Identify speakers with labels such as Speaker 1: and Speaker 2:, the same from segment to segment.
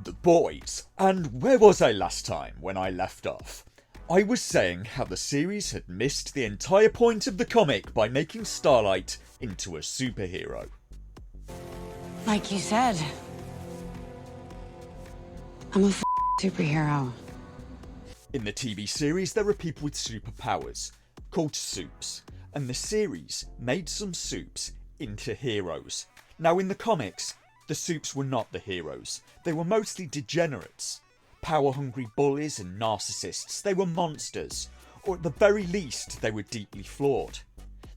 Speaker 1: The boys. And where was I last time when I left off? I was saying how the series had missed the entire point of the comic by making Starlight into a superhero.
Speaker 2: Like you said, I'm a superhero.
Speaker 1: In the TV series, there are people with superpowers, called supes, and the series made some supes into heroes. Now in the comics, the supes were not the heroes. They were mostly degenerates. Power-hungry bullies and narcissists. They were monsters, or at the very least, they were deeply flawed.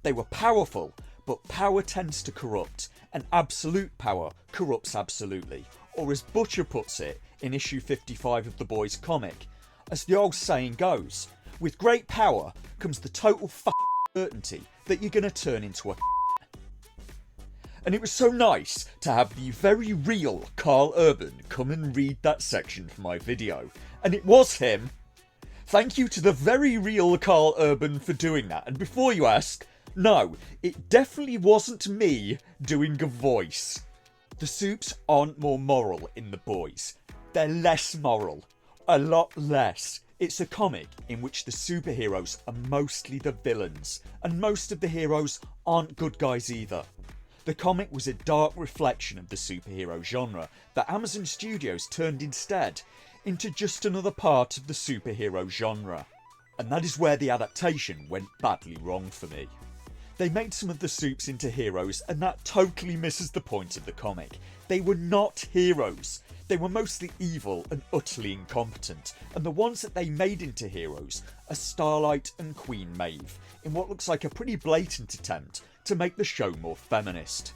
Speaker 1: They were powerful, but power tends to corrupt, and absolute power corrupts absolutely. Or as Butcher puts it in issue 55 of the Boys comic, as the old saying goes, with great power comes the total certainty that you're gonna turn into a And it was so nice to have the very real Carl Urban come and read that section for my video. And it was him. Thank you to the very real Carl Urban for doing that. And before you ask, no, it definitely wasn't me doing a voice. The supes aren't more moral in The Boys. They're less moral. A lot less. It's a comic in which the superheroes are mostly the villains. And most of the heroes aren't good guys either. The comic was a dark reflection of the superhero genre that Amazon Studios turned instead into just another part of the superhero genre. And that is where the adaptation went badly wrong for me. They made some of the supes into heroes and that totally misses the point of the comic. They were not heroes. They were mostly evil and utterly incompetent, and the ones that they made into heroes are Starlight and Queen Maeve, in what looks like a pretty blatant attempt to make the show more feminist.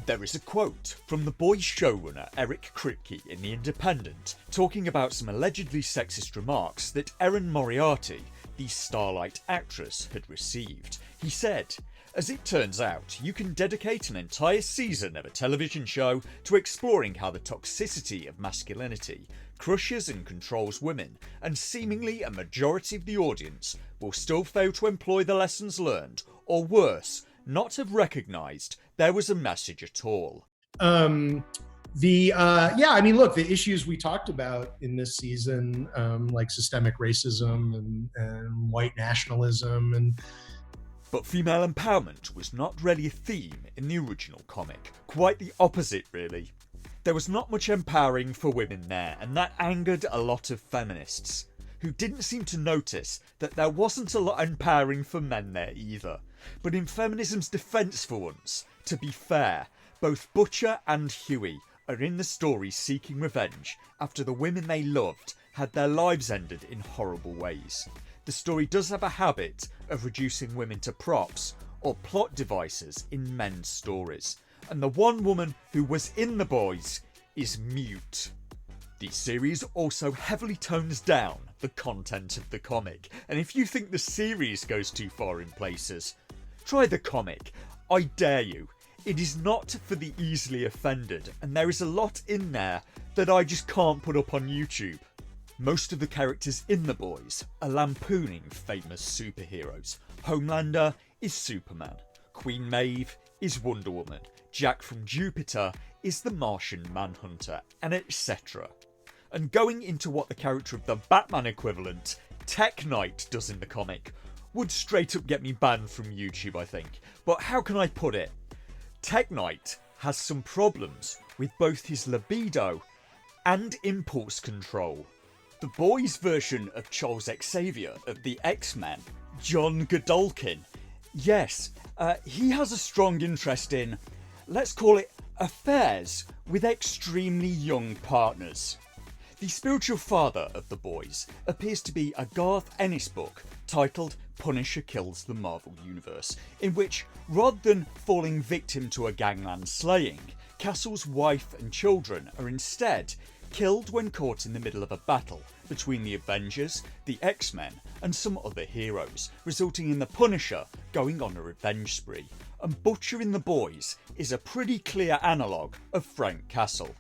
Speaker 1: There is a quote from the Boys showrunner Eric Kripke in The Independent talking about some allegedly sexist remarks that Erin Moriarty, the Starlight actress, had received. He said, "As it turns out, you can dedicate an entire season of a television show to exploring how the toxicity of masculinity crushes and controls women, and seemingly a majority of the audience will still fail to employ the lessons learned, or worse, not have recognised there was a message at all."
Speaker 3: The issues we talked about in this season, like systemic racism and white nationalism
Speaker 1: But female empowerment was not really a theme in the original comic. Quite the opposite, really. There was not much empowering for women there, and that angered a lot of feminists, who didn't seem to notice that there wasn't a lot empowering for men there either. But in feminism's defence for once, to be fair, both Butcher and Huey are in the story seeking revenge after the women they loved had their lives ended in horrible ways. The story does have a habit of reducing women to props or plot devices in men's stories, and the one woman who was in The Boys is mute. The series also heavily tones down the content of the comic, and if you think the series goes too far in places, try the comic, I dare you. It is not for the easily offended, and there is a lot in there that I just can't put up on YouTube. Most of the characters in The Boys are lampooning famous superheroes. Homelander is Superman, Queen Maeve is Wonder Woman, Jack from Jupiter is the Martian Manhunter, and etc. And going into what the character of the Batman equivalent, Tech Knight, does in the comic would straight up get me banned from YouTube, I think. But how can I put it? Tech Knight has some problems with both his libido and impulse control. The Boys' version of Charles Xavier of the X-Men, John Godolkin, yes, he has a strong interest in, let's call it, affairs with extremely young partners. The spiritual father of The Boys appears to be a Garth Ennis book titled Punisher Kills the Marvel Universe, in which, rather than falling victim to a gangland slaying, Castle's wife and children are instead killed when caught in the middle of a battle between the Avengers, the X-Men and some other heroes, resulting in the Punisher going on a revenge spree. And Butcher in The Boys is a pretty clear analogue of Frank Castle.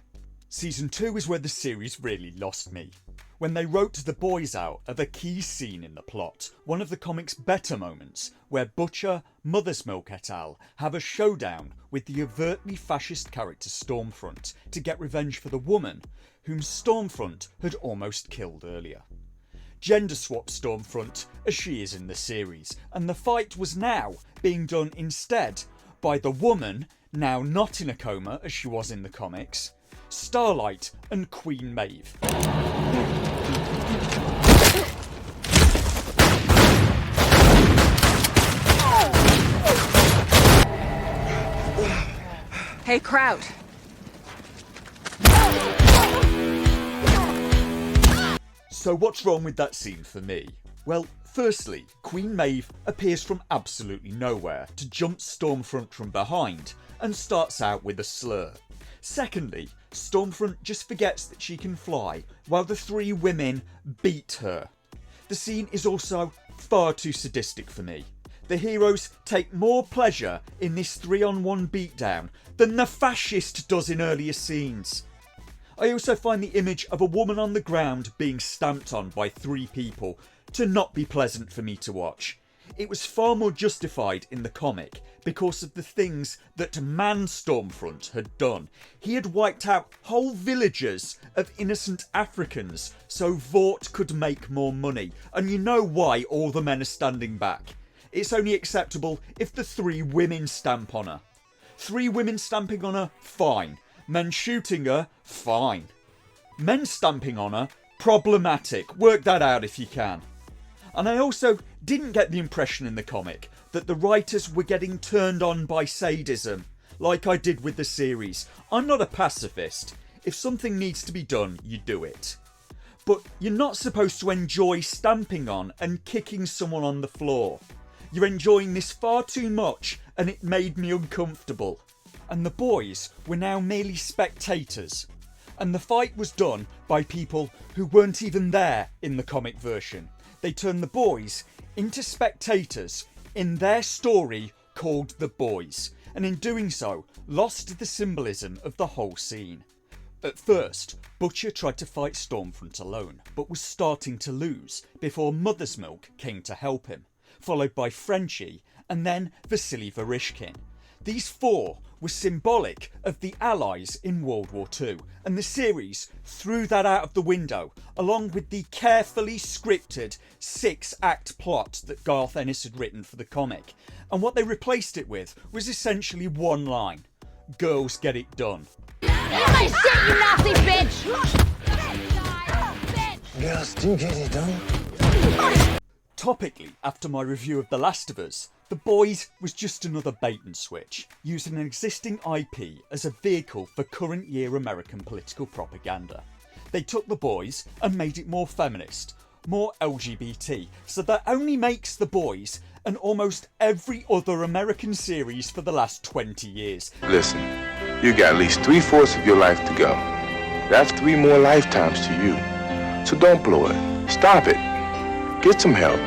Speaker 1: Season 2 is where the series really lost me. when they wrote the boys out of a key scene in the plot, one of the comic's better moments, where Butcher, Mother's Milk et al. Have a showdown with the overtly fascist character Stormfront to get revenge for the woman whom Stormfront had almost killed earlier. Gender swap Stormfront as she is in the series, and the fight was now being done instead by the woman, now not in a coma as she was in the comics, Starlight and Queen Maeve.
Speaker 2: Hey, Kraut.
Speaker 1: So what's wrong with that scene for me? Well, firstly, Queen Maeve appears from absolutely nowhere to jump Stormfront from behind and starts out with a slur. Secondly, Stormfront just forgets that she can fly while the three women beat her. The scene is also far too sadistic for me. The heroes take more pleasure in this 3-on-1 beatdown than the fascist does in earlier scenes. I also find the image of a woman on the ground being stamped on by 3 people to not be pleasant for me to watch. It was far more justified in the comic because of the things that Man Stormfront had done. He had wiped out whole villages of innocent Africans so Vought could make more money, and you know why all the men are standing back. It's only acceptable if the 3 women stamp on her. 3 women stamping on her, fine. Men shooting her, fine. Men stamping on her, problematic. Work that out if you can. And I also didn't get the impression in the comic that the writers were getting turned on by sadism, like I did with the series. I'm not a pacifist. If something needs to be done, you do it. But you're not supposed to enjoy stamping on and kicking someone on the floor. You're enjoying this far too much, and it made me uncomfortable. And the boys were now merely spectators. And the fight was done by people who weren't even there in the comic version. They turned the boys into spectators in their story called The Boys, and in doing so lost the symbolism of the whole scene. At first, Butcher tried to fight Stormfront alone, but was starting to lose before Mother's Milk came to help him, followed by Frenchie and then Vasily Verishkin. These 4 were symbolic of the Allies in World War II, and the series threw that out of the window, along with the carefully scripted 6-act plot that Garth Ennis had written for the comic. And what they replaced it with was essentially one line: girls get it done.
Speaker 4: Eat my shit, you Nazi bitch!
Speaker 5: Girls do get it done.
Speaker 1: Topically, after my review of The Last of Us, The Boys was just another bait and switch, using an existing IP as a vehicle for current year American political propaganda. They took The Boys and made it more feminist, more LGBT, so that only makes The Boys and almost every other American series for the last 20 years.
Speaker 6: Listen, you got at least 3/4 of your life to go. That's 3 more lifetimes to you. So don't blow it. Stop it. Get some help.